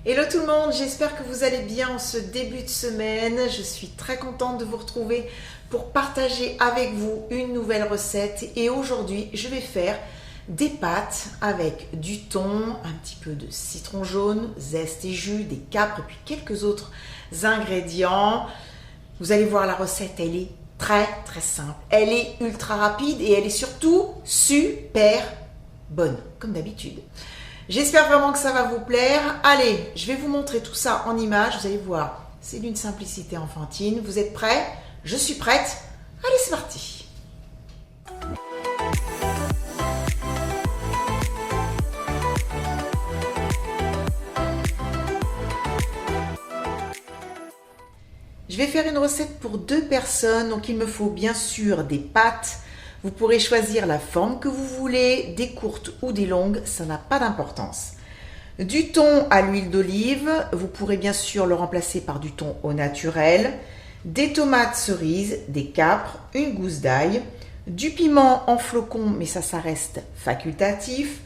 Hello tout le monde, j'espère que vous allez bien en ce début de semaine. Je suis très contente de vous retrouver pour partager avec vous une nouvelle recette. Et aujourd'hui, je vais faire des pâtes avec du thon, un petit peu de citron jaune, zeste et jus, des capres et puis quelques autres ingrédients. Vous allez voir la recette, elle est très simple. Elle est ultra rapide et elle est surtout super bonne, comme d'habitude. J'espère vraiment que ça va vous plaire. Allez, je vais vous montrer tout ça en images. Vous allez voir, c'est d'une simplicité enfantine. Vous êtes prêts? Je suis prête. Allez, c'est parti. Je vais faire une recette pour 2 personnes, donc il me faut bien sûr des pâtes. Vous pourrez choisir la forme que vous voulez, des courtes ou des longues, ça n'a pas d'importance. Du thon à l'huile d'olive, vous pourrez bien sûr le remplacer par du thon au naturel, des tomates cerises, des capres, une gousse d'ail, du piment en flocons, mais ça reste facultatif,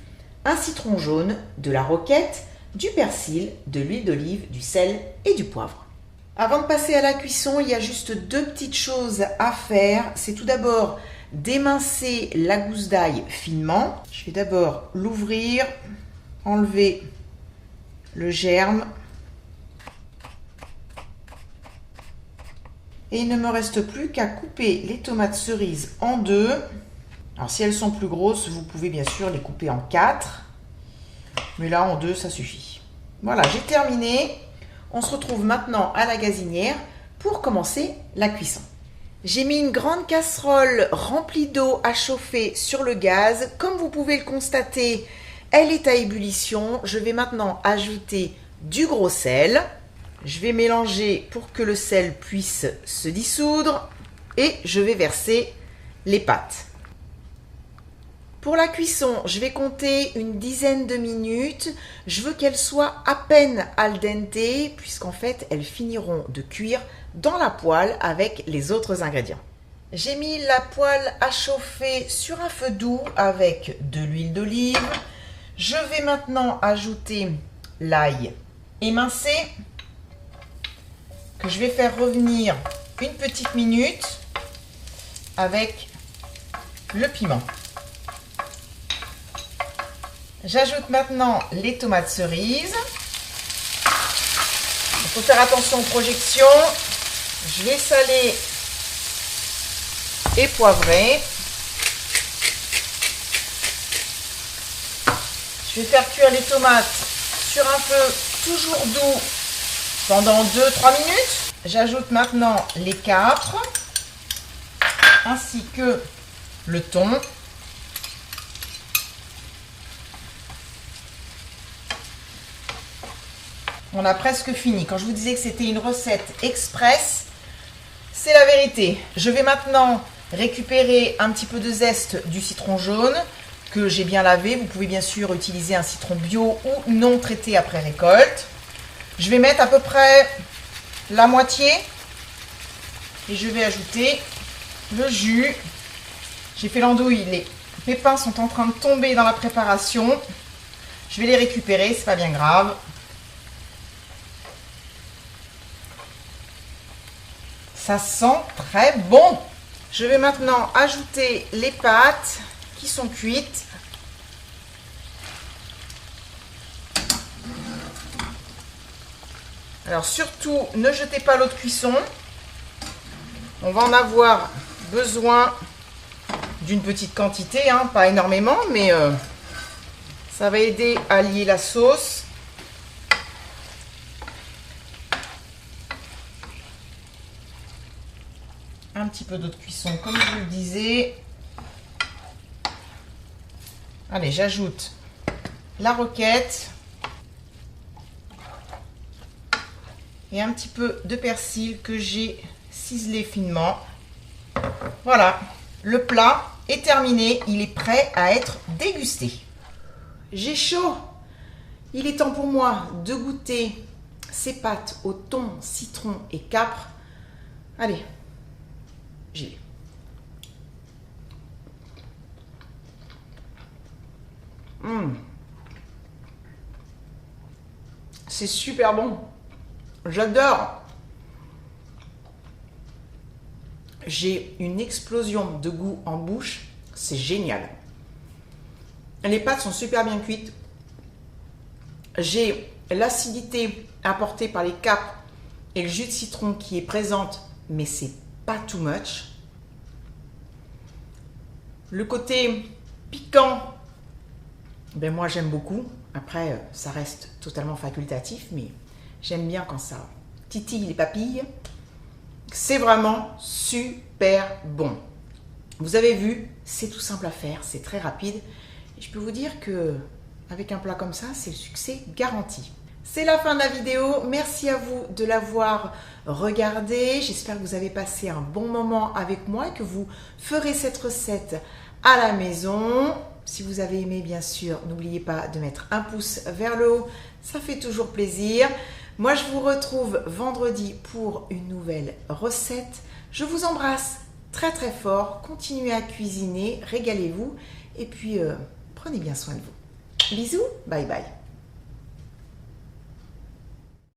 un citron jaune, de la roquette, du persil, de l'huile d'olive, du sel et du poivre. Avant de passer à la cuisson, il y a juste 2 petites choses à faire. C'est tout d'abord d'émincer la gousse d'ail finement. Je vais d'abord l'ouvrir, enlever le germe. Et il ne me reste plus qu'à couper les tomates cerises en 2. Alors si elles sont plus grosses, vous pouvez bien sûr les couper en 4. Mais là, en 2, ça suffit. Voilà, j'ai terminé. On se retrouve maintenant à la gazinière pour commencer la cuisson. J'ai mis une grande casserole remplie d'eau à chauffer sur le gaz. Comme vous pouvez le constater, elle est à ébullition. Je vais maintenant ajouter du gros sel. Je vais mélanger pour que le sel puisse se dissoudre et je vais verser les pâtes. Pour la cuisson, je vais compter une dizaine de minutes. Je veux qu'elles soient à peine al dente, puisqu'en fait, elles finiront de cuire dans la poêle avec les autres ingrédients. J'ai mis la poêle à chauffer sur un feu doux avec de l'huile d'olive. Je vais maintenant ajouter l'ail émincé, que je vais faire revenir une petite minute avec le piment. J'ajoute maintenant les tomates cerises. Il faut faire attention aux projections. Je vais saler et poivrer. Je vais faire cuire les tomates sur un feu toujours doux pendant 2-3 minutes. J'ajoute maintenant les capres ainsi que le thon. On a presque fini. Quand je vous disais que c'était une recette express, c'est la vérité. Je vais maintenant récupérer un petit peu de zeste du citron jaune que j'ai bien lavé. Vous pouvez bien sûr utiliser un citron bio ou non traité après récolte. Je vais mettre à peu près la moitié et je vais ajouter le jus. J'ai fait l'andouille, les pépins sont en train de tomber dans la préparation. Je vais les récupérer, c'est pas bien grave. Ça sent très bon. Je vais maintenant ajouter les pâtes qui sont cuites. Alors surtout, ne jetez pas l'eau de cuisson. On va en avoir besoin d'une petite quantité, hein, pas énormément, mais ça va aider à lier la sauce. Un petit peu d'eau de cuisson, comme je vous le disais. Allez, j'ajoute la roquette et un petit peu de persil que j'ai ciselé finement. Voilà, le plat est terminé. Il est prêt à être dégusté. J'ai chaud. Il est temps pour moi de goûter ces pâtes au thon, citron et capre. Allez. J'y vais. C'est super bon. J'adore. J'ai une explosion de goût en bouche. C'est génial. Les pâtes sont super bien cuites. J'ai l'acidité apportée par les capres et le jus de citron qui est présente, mais c'est pas too much. Le côté piquant, ben moi j'aime beaucoup. Après, ça reste totalement facultatif, mais j'aime bien quand ça titille les papilles. C'est vraiment super bon. Vous avez vu, c'est tout simple à faire, c'est très rapide. Et je peux vous dire que avec un plat comme ça, c'est le succès garanti. C'est la fin de la vidéo. Merci à vous de l'avoir regardé. J'espère que vous avez passé un bon moment avec moi et que vous ferez cette recette à la maison. Si vous avez aimé, bien sûr, n'oubliez pas de mettre un pouce vers le haut. Ça fait toujours plaisir. Moi, je vous retrouve vendredi pour une nouvelle recette. Je vous embrasse très très fort. Continuez à cuisiner, régalez-vous et puis prenez bien soin de vous. Bisous, bye bye.